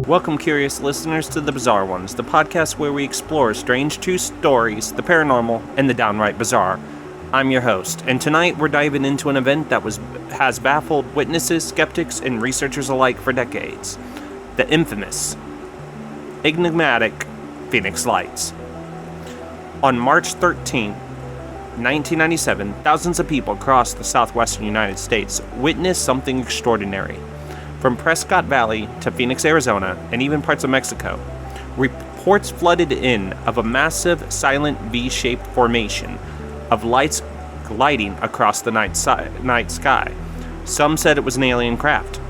Welcome, curious listeners, to The Bizarre Ones, the podcast where we explore strange true stories, the paranormal, and the downright bizarre. I'm your host, and tonight we're diving into an event that has baffled witnesses, skeptics, and researchers alike for decades. The infamous, enigmatic Phoenix Lights. On March 13, 1997, thousands of people across the southwestern United States witnessed something extraordinary. From Prescott Valley to Phoenix, Arizona, and even parts of Mexico, reports flooded in of a massive, silent V-shaped formation of lights gliding across the night sky. Some said it was an alien craft.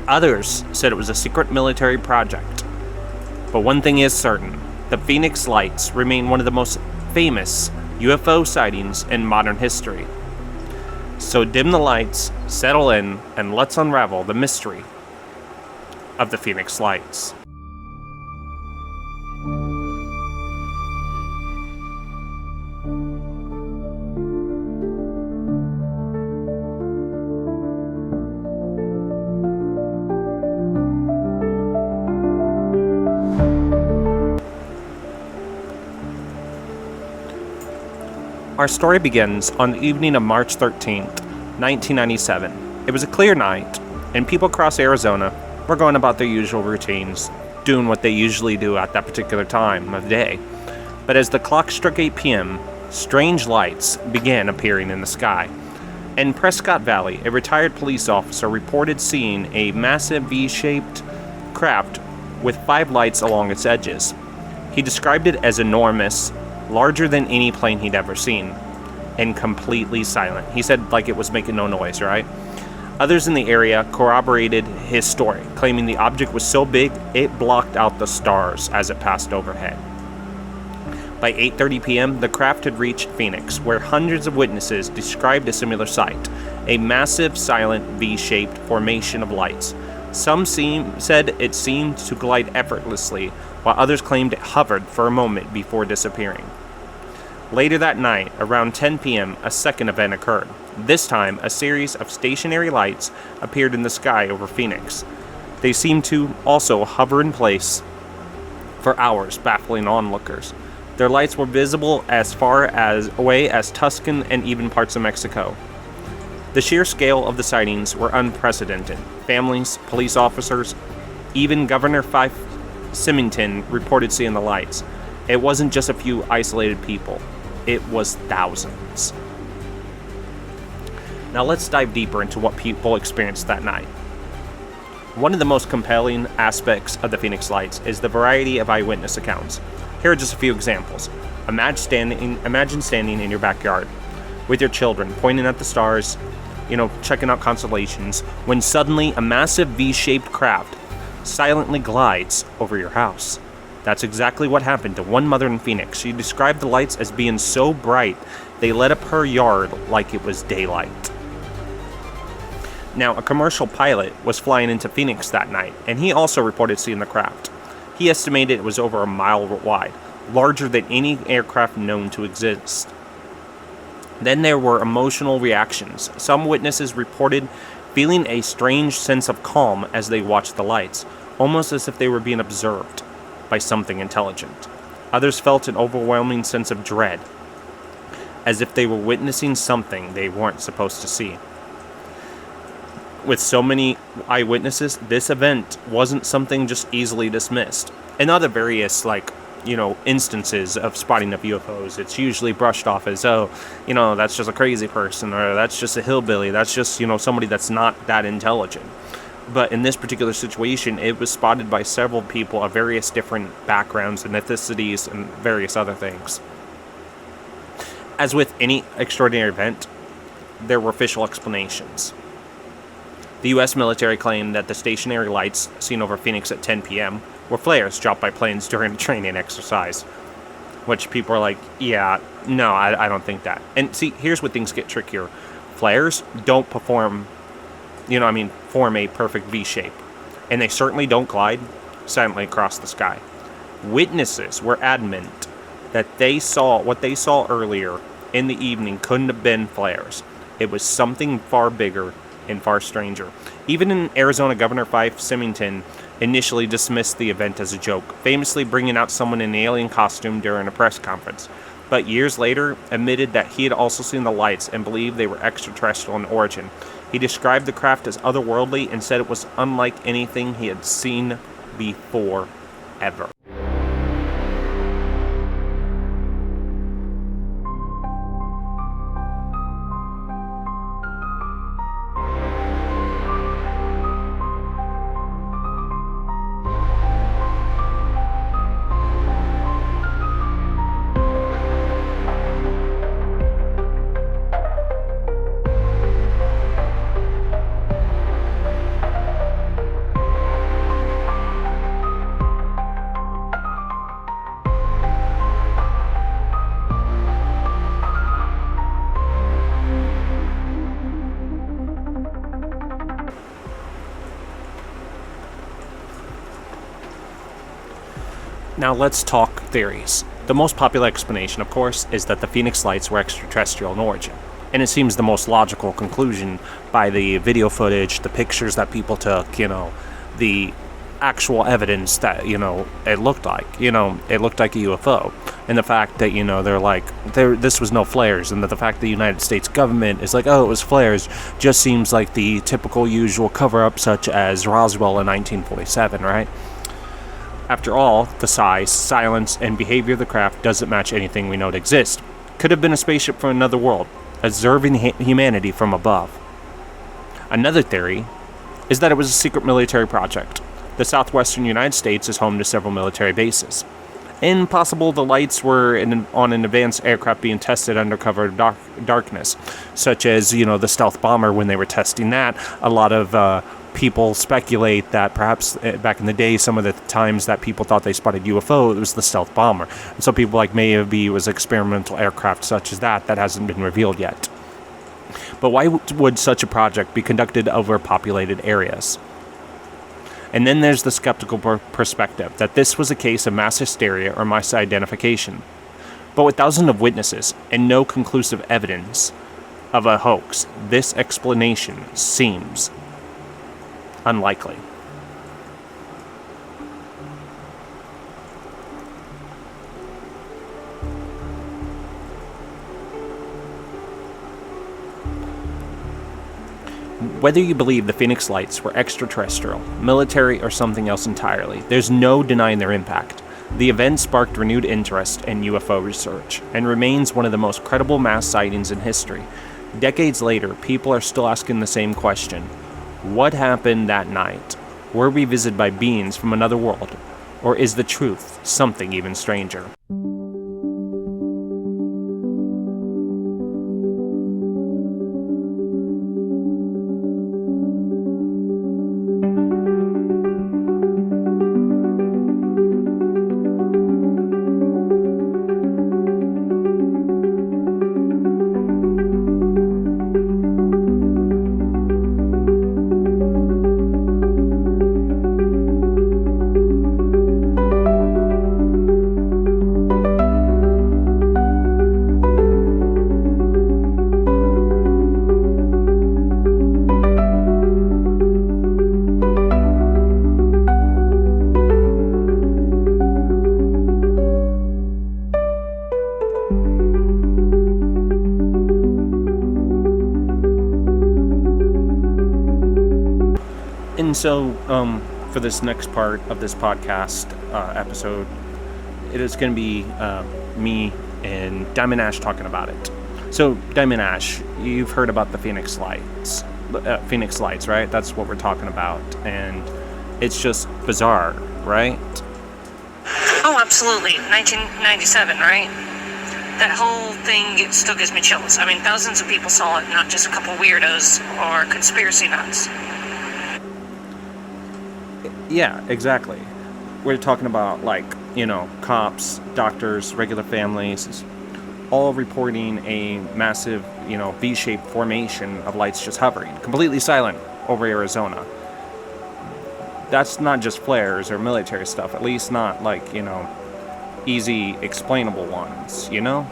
Others said it was a secret military project. But one thing is certain, the Phoenix Lights remain one of the most famous UFO sightings in modern history. So dim the lights, settle in, and let's unravel the mystery of the Phoenix Lights. Our story begins on the evening of March 13th, 1997. It was a clear night, and people across Arizona were going about their usual routines, doing what they usually do at that particular time of day. But as the clock struck 8 p.m., strange lights began appearing in the sky. In Prescott Valley, a retired police officer reported seeing a massive V-shaped craft with 5 lights along its edges. He described it as enormous, larger than any plane he'd ever seen, and completely silent. He said like it was making no noise, right? Others in the area corroborated his story, claiming the object was so big it blocked out the stars as it passed overhead. By 8:30 p.m., the craft had reached Phoenix, where hundreds of witnesses described a similar sight, a massive, silent V-shaped formation of lights. Some said it seemed to glide effortlessly, while others claimed it hovered for a moment before disappearing. Later that night, around 10 p.m., a second event occurred. This time, a series of stationary lights appeared in the sky over Phoenix. They seemed to also hover in place for hours, baffling onlookers. Their lights were visible as far away as Tuscan and even parts of Mexico. The sheer scale of the sightings were unprecedented. Families, police officers, even Governor Fife Symington reported seeing the lights. It wasn't just a few isolated people. It was thousands. Now let's dive deeper into what people experienced that night. One of the most compelling aspects of the Phoenix Lights is the variety of eyewitness accounts. Here are just a few examples. Imagine standing in your backyard with your children, pointing at the stars, checking out constellations, when suddenly a massive V-shaped craft silently glides over your house. That's exactly what happened to one mother in Phoenix. She described the lights as being so bright they lit up her yard like it was daylight. Now, a commercial pilot was flying into Phoenix that night, and he also reported seeing the craft. He estimated it was over a mile wide, larger than any aircraft known to exist. Then there were emotional reactions. Some witnesses reported feeling a strange sense of calm as they watched the lights, almost as if they were being observed by something intelligent. Others felt an overwhelming sense of dread, as if they were witnessing something they weren't supposed to see. With so many eyewitnesses, this event wasn't something just easily dismissed. In other various, instances of spotting of UFOs, it's usually brushed off as, that's just a crazy person, or that's just a hillbilly, that's just, somebody that's not that intelligent. But in this particular situation, it was spotted by several people of various different backgrounds and ethnicities and various other things. As with any extraordinary event, there were official explanations. The U.S. military claimed that the stationary lights seen over Phoenix at 10 p.m. were flares dropped by planes during a training exercise. Which people are like, yeah, no, I don't think that. And see, here's where things get trickier. Flares don't form a perfect V shape. And they certainly don't glide silently across the sky. Witnesses were adamant that what they saw earlier in the evening couldn't have been flares. It was something far bigger and far stranger. Even in Arizona, Governor Fife Symington initially dismissed the event as a joke, famously bringing out someone in an alien costume during a press conference, but years later admitted that he had also seen the lights and believed they were extraterrestrial in origin. He described the craft as otherworldly and said it was unlike anything he had seen before, ever. Now let's talk theories. The most popular explanation, of course, is that the Phoenix Lights were extraterrestrial in origin. And it seems the most logical conclusion by the video footage, the pictures that people took, the actual evidence that, it looked like. It looked like a UFO. And the fact that, this was no flares, and that the fact the United States government is like, oh, it was flares, just seems like the typical usual cover-up, such as Roswell in 1947, right? After all, the size, silence, and behavior of the craft doesn't match anything we know to exist. Could have been a spaceship from another world, observing humanity from above. Another theory is that it was a secret military project. The southwestern United States is home to several military bases. And possible the lights were on an advanced aircraft being tested under cover of darkness, such as, the stealth bomber when they were testing that. A lot of people speculate that perhaps back in the day, some of the times that people thought they spotted UFO, it was the stealth bomber. And so people maybe it was experimental aircraft such as that hasn't been revealed yet. But why would such a project be conducted over populated areas? And then there's the skeptical perspective that this was a case of mass hysteria or misidentification. But with thousands of witnesses and no conclusive evidence of a hoax, this explanation seems unlikely. Whether you believe the Phoenix Lights were extraterrestrial, military, or something else entirely, there's no denying their impact. The event sparked renewed interest in UFO research and remains one of the most credible mass sightings in history. Decades later, people are still asking the same question. What happened that night? Were we visited by beings from another world? Or is the truth something even stranger? And so, for this next part of this podcast episode, it is going to be me and Diamond Ash talking about it. So, Diamond Ash, you've heard about the Phoenix Lights. Phoenix Lights, right? That's what we're talking about. And it's just bizarre, right? Oh, absolutely. 1997, right? That whole thing still gives me chills. I mean, thousands of people saw it, not just a couple weirdos or conspiracy nuts. Yeah, exactly. We're talking about, cops, doctors, regular families, all reporting a massive, V-shaped formation of lights just hovering, completely silent over Arizona. That's not just flares or military stuff, at least not, easy explainable ones, Yeah,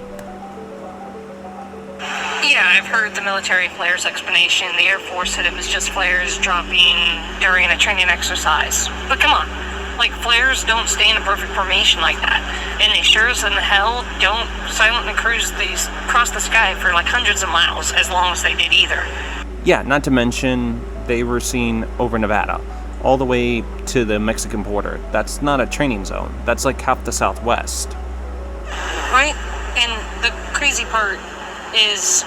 I've heard the military flares explanation. The Air Force said it was just flares dropping during a training exercise. But come on, like, flares don't stay in a perfect formation like that. And they sure as in hell don't silently cross the sky for like hundreds of miles as long as they did either. Yeah, not to mention they were seen over Nevada, all the way to the Mexican border. That's not a training zone. That's like half the Southwest. Right? And the crazy part is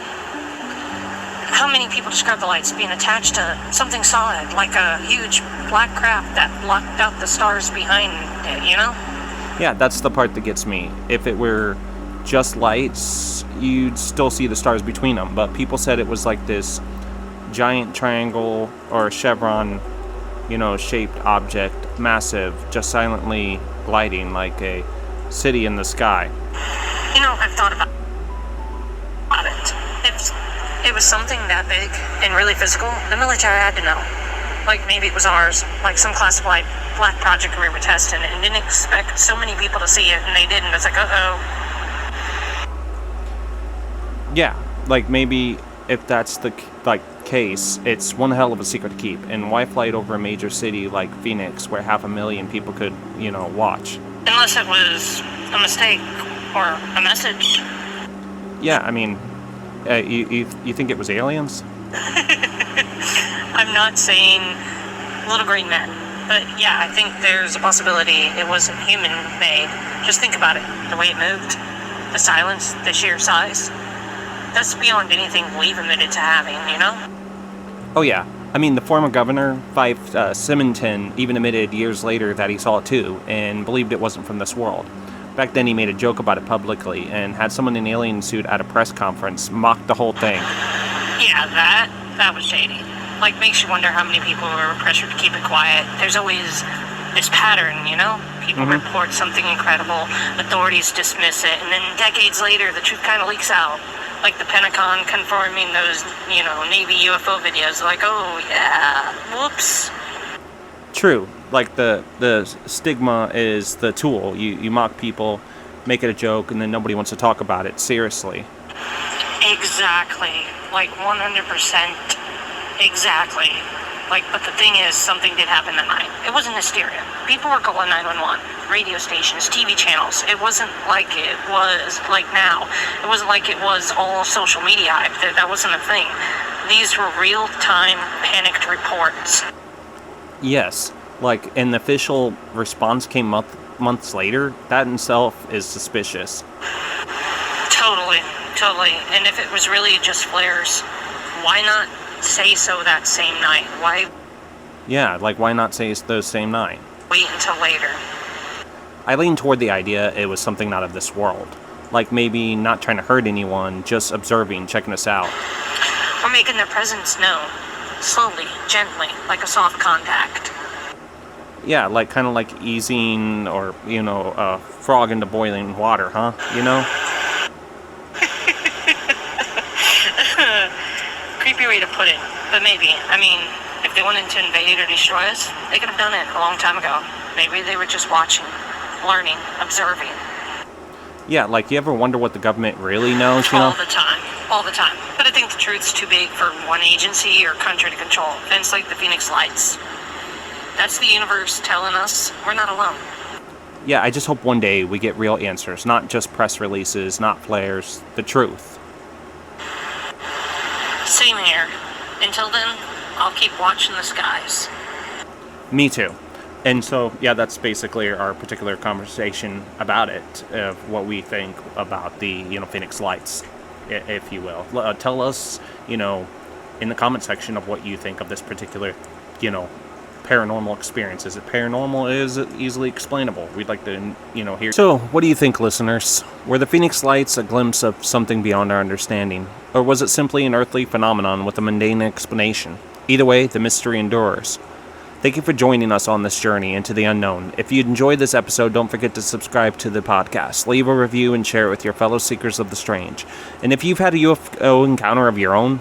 how many people describe the lights being attached to something solid, like a huge black craft that blocked out the stars behind it, you know? Yeah, that's the part that gets me. If it were just lights, you'd still see the stars between them, but people said it was like this giant triangle or chevron, shaped object, massive, just silently gliding like a city in the sky. I've thought about it. If it was something that big and really physical, the military had to know. Like, maybe it was ours, like some classified black project we were testing, and didn't expect so many people to see it, and they didn't. It's like, uh-oh. Yeah, like maybe if that's the case, it's one hell of a secret to keep. And why fly it over a major city like Phoenix, where 500,000 people could, watch? Unless it was a mistake or a message. Yeah, I mean, you think it was aliens? I'm not saying little green men, but yeah, I think there's a possibility it wasn't human-made. Just think about it. The way it moved, the silence, the sheer size. That's beyond anything we've admitted to having, Oh yeah. I mean, the former governor, Fife Symington, even admitted years later that he saw it too, and believed it wasn't from this world. Back then he made a joke about it publicly, and had someone in an alien suit at a press conference mock the whole thing. Yeah, that was shady. Like, makes you wonder how many people were pressured to keep it quiet. There's always this pattern, People report something incredible, authorities dismiss it, and then decades later, the truth kind of leaks out. Like the Pentagon confirming those, Navy UFO videos. Like, oh, yeah, whoops. True. Like, the stigma is the tool. You mock people, make it a joke, and then nobody wants to talk about it seriously. Exactly. Like, 100%. Exactly. Like, but the thing is, something did happen that night. It wasn't hysteria. People were calling 911, radio stations, TV channels. It wasn't like it was like now. It wasn't like it was all social media hype. That wasn't a thing. These were real-time panicked reports. Yes. Like, an official response came months later. That in itself is suspicious. Totally. And if it was really just flares, why not say so that same night? Why? Yeah, like, why not say those same night? Wait until later. I lean toward the idea it was something not of this world. Like, maybe not trying to hurt anyone, just observing, checking us out. Or making their presence known. Slowly, gently, like a soft contact. Yeah, like, kind of like easing or, a frog into boiling water, huh? Creepy way to put it, but maybe. I mean, if they wanted to invade or destroy us, they could have done it a long time ago. Maybe they were just watching, learning, observing. Yeah, like, you ever wonder what the government really knows, All the time. But I think the truth's too big for one agency or country to control. Events like the Phoenix Lights. That's the universe telling us we're not alone. Yeah, I just hope one day we get real answers, not just press releases, not flares, the truth. Same here. Until then, I'll keep watching the skies. Me too. And so, yeah, that's basically our particular conversation about it, of what we think about the, Phoenix Lights, if you will. Tell us, in the comment section of what you think of this particular, paranormal experience. Is it paranormal? Is it easily explainable? We'd like to, hear. So, what do you think, listeners? Were the Phoenix Lights a glimpse of something beyond our understanding? Or was it simply an earthly phenomenon with a mundane explanation? Either way, the mystery endures. Thank you for joining us on this journey into the unknown. If you enjoyed this episode, don't forget to subscribe to the podcast, leave a review, and share it with your fellow seekers of the strange. And if you've had a UFO encounter of your own,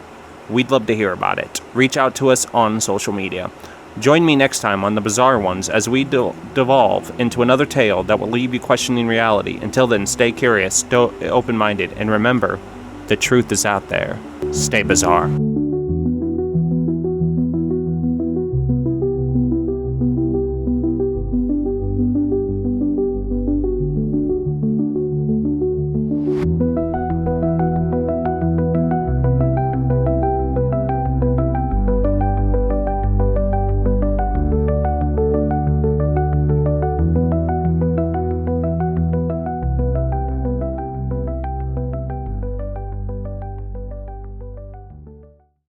we'd love to hear about it. Reach out to us on social media. Join me next time on The Bizarre Ones as we devolve into another tale that will leave you questioning reality. Until then, stay curious, open-minded, and remember, The truth is out there. Stay bizarre.